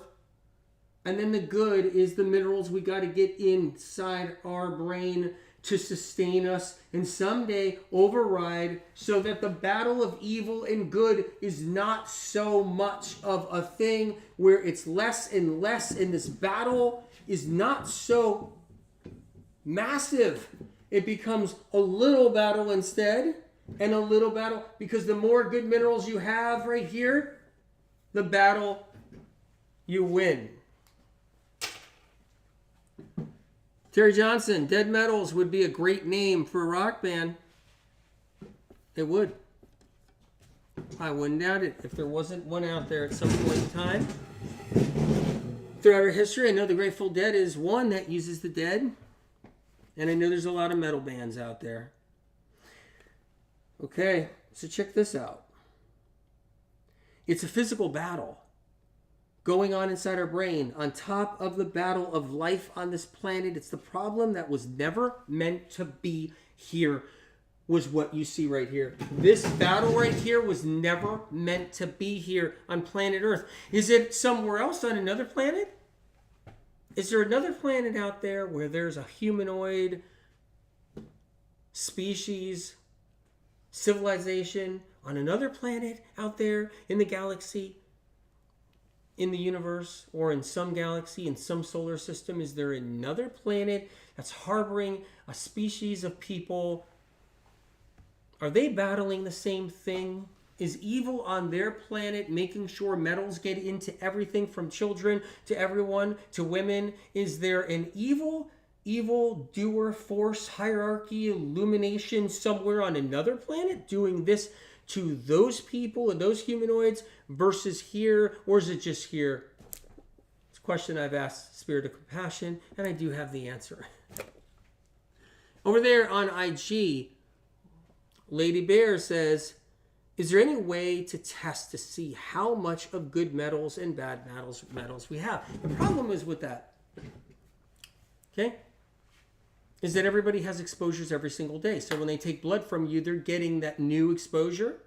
And then the good is the minerals we got to get inside our brain to sustain us and someday override, so that the battle of evil and good is not so much of a thing, where it's less and less, and this battle is not so massive. It becomes a little battle instead, and a little battle, because the more good minerals you have right here, the battle you win. Terry Johnson, Dead Metals would be a great name for a rock band. It would. I wouldn't doubt it if there wasn't one out there at some point in time. Throughout our history, I know the Grateful Dead is one that uses the dead. And I know there's a lot of metal bands out there. Okay, so check this out. It's a physical battle going on inside our brain, on top of the battle of life on this planet. It's the problem that was never meant to be here, was what you see right here. This battle right here was never meant to be here on planet Earth. Is it somewhere else on another planet? Is there another planet out there where there's a humanoid species, civilization, on another planet out there in the galaxy, in the universe, or in some galaxy, in some solar system? Is there another planet that's harboring a species of people? Are they battling the same thing? Is evil on their planet making sure metals get into everything from children to everyone to women? Is there an evil doer force, hierarchy, illumination somewhere on another planet doing this to those people and those humanoids versus here? Or is it just here? It's a question I've asked Spirit of Compassion, and I do have the answer. Over there on IG, Lady Bear says, is there any way to test to see how much of good metals and bad metals we have? The problem is with that, okay, is that everybody has exposures every single day. So when they take blood from you, they're getting that new exposure.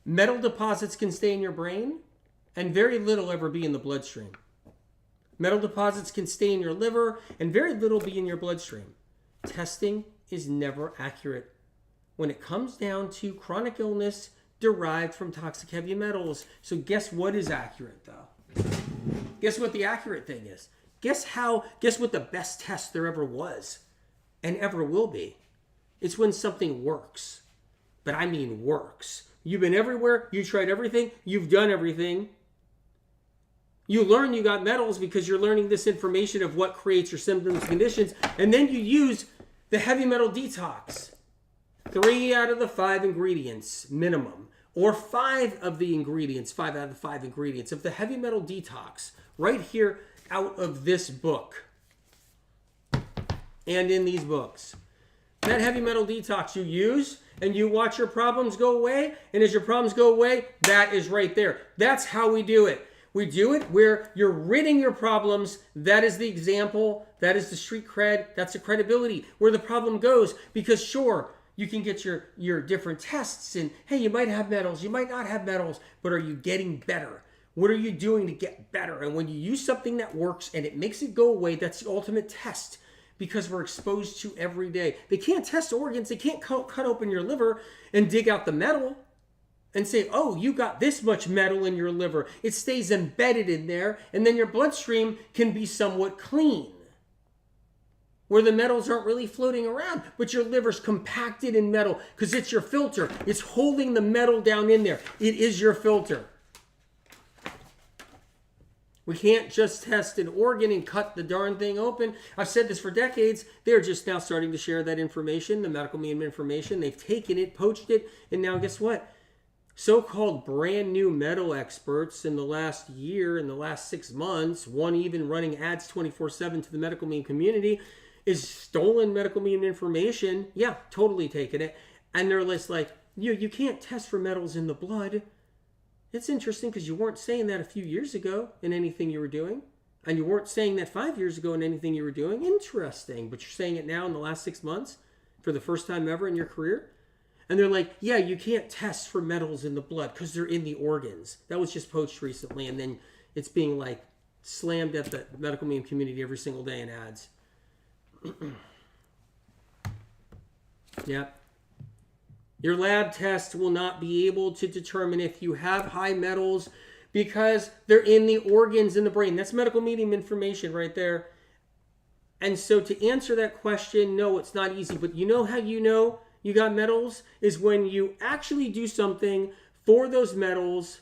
Metal deposits can stay in your brain, and very little ever be in the bloodstream. Metal deposits can stay in your liver, and very little be in your bloodstream. Testing is never accurate when it comes down to chronic illness derived from toxic heavy metals. So guess what is accurate, though? Guess what the accurate thing is? Guess what the best test there ever was and ever will be? It's when something works. But I mean works. You've been everywhere. You tried everything. You've done everything. You learn you got metals because you're learning this information of what creates your symptoms and conditions. And then you use the heavy metal detox. 3 out of the 5 ingredients minimum, or 5 out of the 5 ingredients of the heavy metal detox right here out of this book and in these books. That heavy metal detox you use and you watch your problems go away, and as your problems go away, that is right there. That's how we do it. We do it where you're ridding your problems. That is the example. That is the street cred. That's the credibility where the problem goes. Because sure, You can get your different tests, and hey, you might have metals, you might not have metals, but are you getting better? What are you doing to get better? And when you use something that works and it makes it go away, that's the ultimate test, because we're exposed to every day. They can't test organs. They can't cut open your liver and dig out the metal and say, oh, you got this much metal in your liver. It stays embedded in there, and then your bloodstream can be somewhat clean, where the metals aren't really floating around, but your liver's compacted in metal because it's your filter. It's holding the metal down in there. It is your filter. We can't just test an organ and cut the darn thing open. I've said this for decades. They're just now starting to share that information, the medical meme information. They've taken it, poached it, and now guess what? So-called brand new metal experts in the last year, in the last 6 months, one even running ads 24/7 to the medical meme community, is stolen medical meme information. Yeah, totally taking it. And they're just like, you can't test for metals in the blood. It's interesting because you weren't saying that a few years ago in anything you were doing. And you weren't saying that 5 years ago in anything you were doing. Interesting. But you're saying it now in the last 6 months for the first time ever in your career. And they're like, yeah, you can't test for metals in the blood because they're in the organs. That was just poached recently. And then it's being like slammed at the medical meme community every single day in ads. Yeah. Your lab test will not be able to determine if you have high metals because they're in the organs in the brain. That's medical medium information right there. And so to answer that question, no, it's not easy. But you know how you know you got metals is when you actually do something for those metals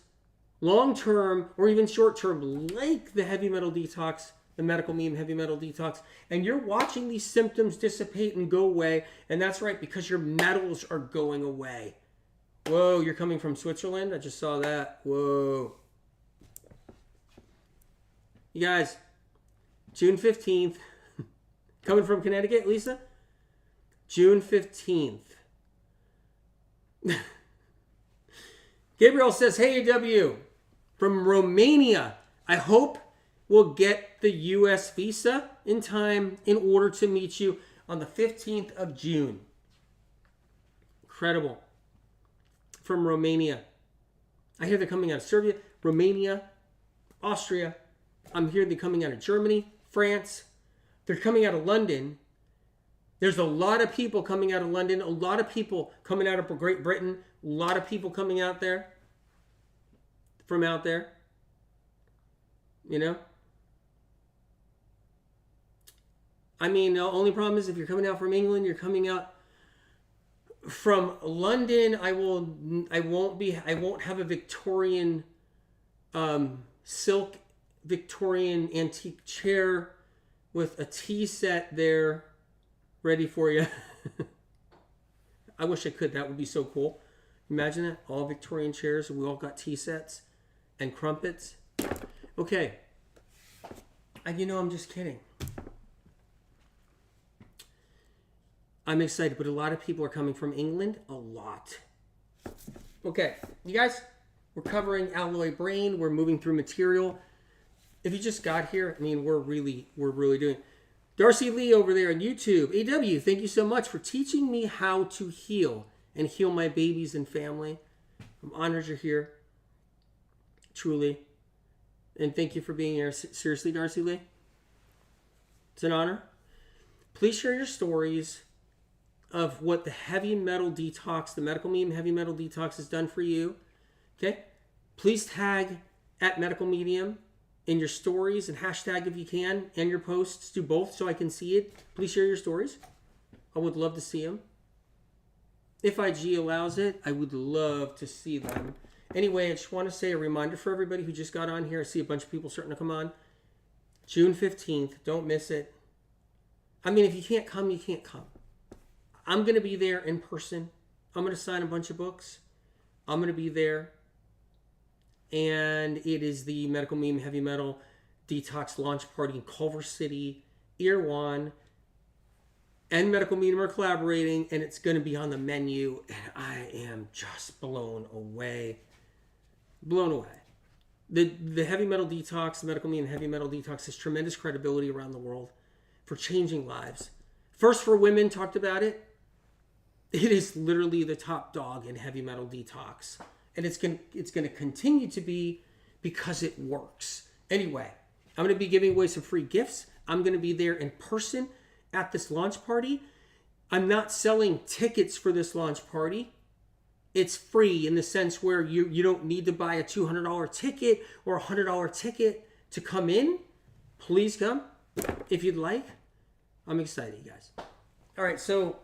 long-term or even short-term, like the heavy metal detox, the medical meme heavy metal detox, and you're watching these symptoms dissipate and go away. And that's right, because your metals are going away. Whoa, you're coming from Switzerland? I just saw that. Whoa. You guys, June 15th. Coming from Connecticut, Lisa? June 15th. Gabriel says, hey, AW, from Romania. I hope we'll get the U.S. visa in time in order to meet you on the 15th of June. Incredible. From Romania. I hear they're coming out of Serbia, Romania, Austria. I'm hearing they're coming out of Germany, France. They're coming out of London. There's a lot of people coming out of London, a lot of people coming out of Great Britain, a lot of people coming out there, from out there. You know? I mean, the only problem is if you're coming out from England, you're coming out from London. I won't have a Victorian silk Victorian antique chair with a tea set there ready for you. I wish I could. That would be so cool. Imagine that. All Victorian chairs. We all got tea sets and crumpets. Okay. And you know, I'm just kidding. I'm excited, but a lot of people are coming from England. A lot. Okay. You guys, we're covering alloy brain. We're moving through material. If you just got here, I mean, we're really doing it. Darcy Lee over there on YouTube. AW, thank you so much for teaching me how to heal and heal my babies and family. I'm honored you're here. Truly. And thank you for being here. Seriously, Darcy Lee. It's an honor. Please share your stories of what the heavy metal detox, the medical meme heavy metal detox has done for you. Okay? Please tag at Medical Medium in your stories and hashtag if you can, and your posts. Do both so I can see it. Please share your stories. I would love to see them. If IG allows it, I would love to see them. Anyway, I just want to say a reminder for everybody who just got on here. I see a bunch of people starting to come on. June 15th. Don't miss it. I mean, if you can't come, you can't come. I'm going to be there in person. I'm going to sign a bunch of books. I'm going to be there. And it is the Medical Meme Heavy Metal Detox launch party in Culver City. Erewhon and Medical Meme are collaborating, and it's going to be on the menu. And I am just blown away. Blown away. The Heavy Metal Detox, the Medical Meme Heavy Metal Detox has tremendous credibility around the world for changing lives. First for women, talked about it. It is literally the top dog in heavy metal detox. And it's gonna continue to be because it works. Anyway, I'm going to be giving away some free gifts. I'm going to be there in person at this launch party. I'm not selling tickets for this launch party. It's free in the sense where you don't need to buy a $200 ticket or a $100 ticket to come in. Please come if you'd like. I'm excited, guys. All right, so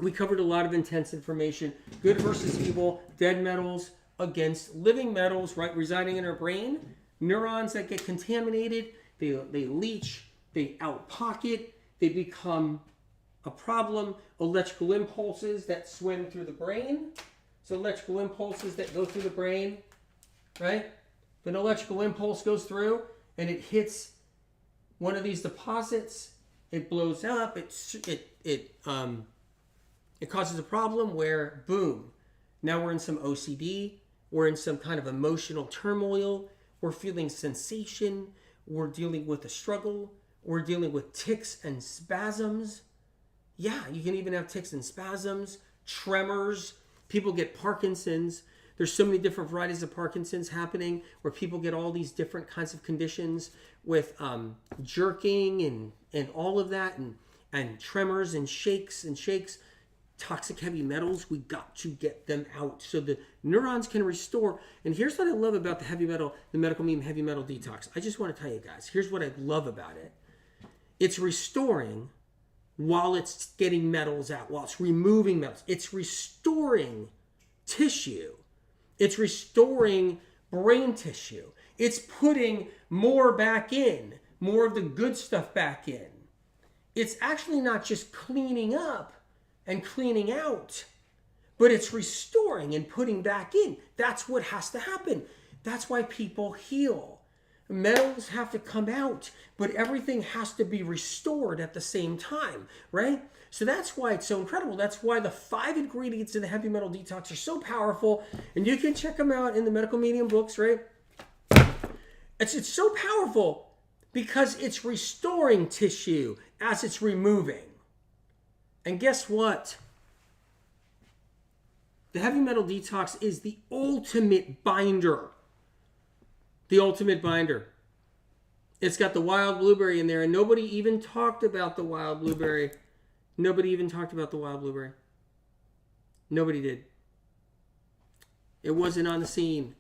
we covered a lot of intense information. Good versus evil, dead metals against living metals, right, residing in our brain. Neurons that get contaminated, they leach, they outpocket, they become a problem. Electrical impulses that swim through the brain. So electrical impulses that go through the brain, right? If an electrical impulse goes through and it hits one of these deposits, it blows up. It causes a problem where, boom, now we're in some OCD. We're in some kind of emotional turmoil. We're feeling sensation. We're dealing with a struggle. We're dealing with tics and spasms. Yeah, you can even have tics and spasms, tremors. People get Parkinson's. There's so many different varieties of Parkinson's happening where people get all these different kinds of conditions with jerking and all of that and tremors and shakes. Toxic heavy metals, we got to get them out so the neurons can restore. And here's what I love about the medical meme heavy metal detox. I just want to tell you guys, here's what I love about it. It's restoring while it's getting metals out, while it's removing metals. It's restoring tissue. It's restoring brain tissue. It's putting more back in, more of the good stuff back in. It's actually not just cleaning up and cleaning out, but it's restoring and putting back in. That's what has to happen. That's why people heal. Metals have to come out, but everything has to be restored at the same time, right? So that's why it's so incredible. That's why the 5 ingredients in the heavy metal detox are so powerful, and you can check them out in the medical medium books, right? It's so powerful because it's restoring tissue as it's removing. And guess what? The heavy metal detox is the ultimate binder. The ultimate binder. It's got the wild blueberry in there, and nobody even talked about the wild blueberry. Nobody even talked about the wild blueberry. Nobody did. It wasn't on the scene.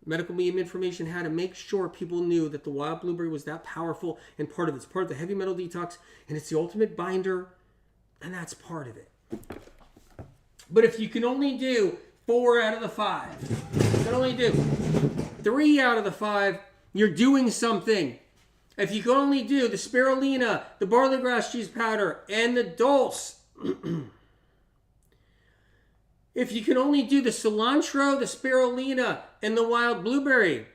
Medical medium information had to make sure people knew that the wild blueberry was that powerful and part of it. It's part of the heavy metal detox, and it's the ultimate binder. And that's part of it. But if you can only do 4 out of the 5, you can only do 3 out of the 5, you're doing something. If you can only do the spirulina, the barley grass cheese powder, and the dulse. If you can only do the cilantro, the spirulina, and the wild blueberry.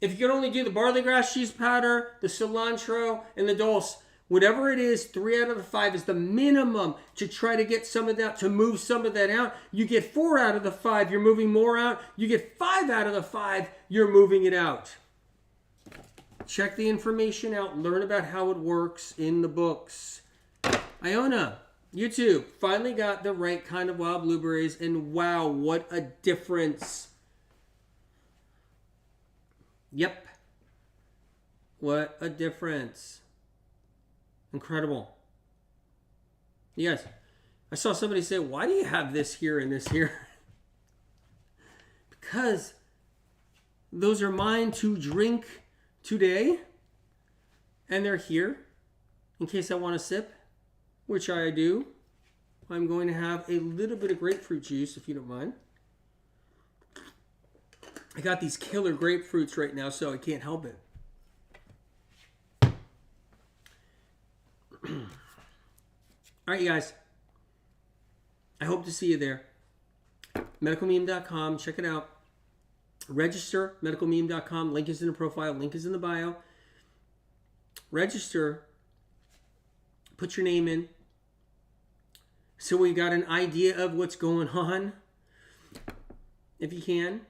If you can only do the barley grass cheese powder, the cilantro, and the dulse. Whatever it is, 3 out of the 5 is the minimum to try to get some of that, to move some of that out. You get 4 out of the 5, you're moving more out. You get 5 out of the 5, you're moving it out. Check the information out. Learn about how it works in the books. Iona, YouTube, finally got the right kind of wild blueberries, and wow, what a difference. Yep. What a difference. Incredible. Yes. I saw somebody say, why do you have this here and this here? Because those are mine to drink today. And they're here in case I want to sip, which I do. I'm going to have a little bit of grapefruit juice, if you don't mind. I got these killer grapefruits right now, so I can't help it. All right, you guys. I hope to see you there. Medicalmeme.com. Check it out. Register. Medicalmeme.com. Link is in the profile. Link is in the bio. Register. Put your name in. So we got an idea of what's going on. If you can.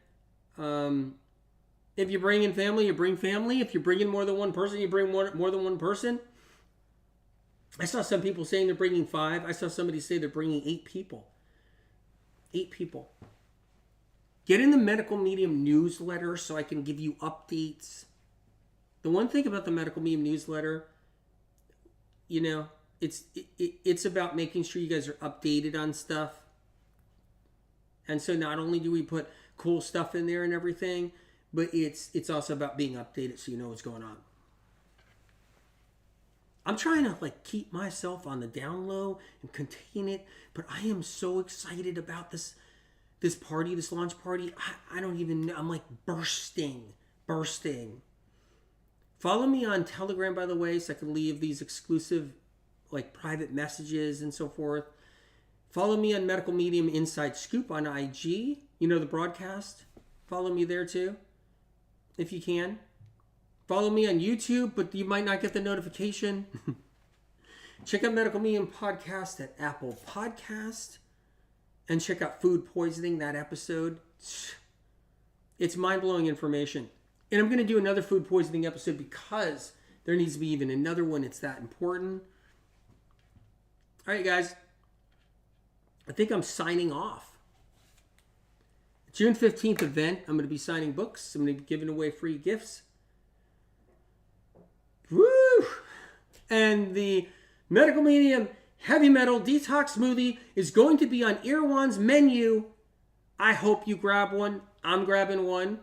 If you bring in family, you bring family. If you bring in more than one person, you bring more than one person. I saw some people saying they're bringing 5. I saw somebody say they're bringing 8 people. 8 people. Get in the Medical Medium newsletter so I can give you updates. The one thing about the Medical Medium newsletter, you know, it's about making sure you guys are updated on stuff. And so not only do we put cool stuff in there and everything, but it's also about being updated so you know what's going on. I'm trying to like keep myself on the down low and contain it, but I am so excited about this party, this launch party. I don't even know. I'm like bursting. Follow me on Telegram, by the way, so I can leave these exclusive like private messages and so forth. Follow me on Medical Medium Inside Scoop on IG. You know, the broadcast. Follow me there too, if you can. Follow me on YouTube, but you might not get the notification. Check out Medical Medium Podcast at Apple Podcast. And check out Food Poisoning, that episode. It's mind-blowing information. And I'm going to do another food poisoning episode because there needs to be even another one. It's that important. All right, guys. I think I'm signing off. June 15th event, I'm going to be signing books. I'm going to be giving away free gifts. Woo! And the Medical Medium Heavy Metal Detox Smoothie is going to be on Erewhon's menu. I hope you grab one. I'm grabbing one.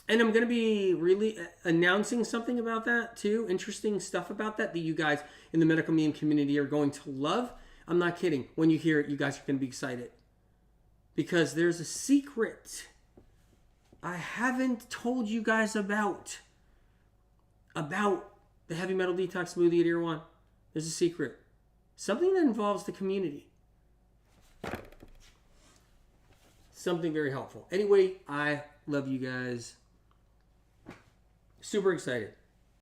And I'm going to be really announcing something about that too. Interesting stuff about that you guys in the Medical Medium community are going to love. I'm not kidding. When you hear it, you guys are going to be excited. Because there's a secret I haven't told you guys about the Heavy Metal Detox Smoothie at Erewhon. There's a secret. Something that involves the community. Something very helpful. Anyway, I love you guys. Super excited.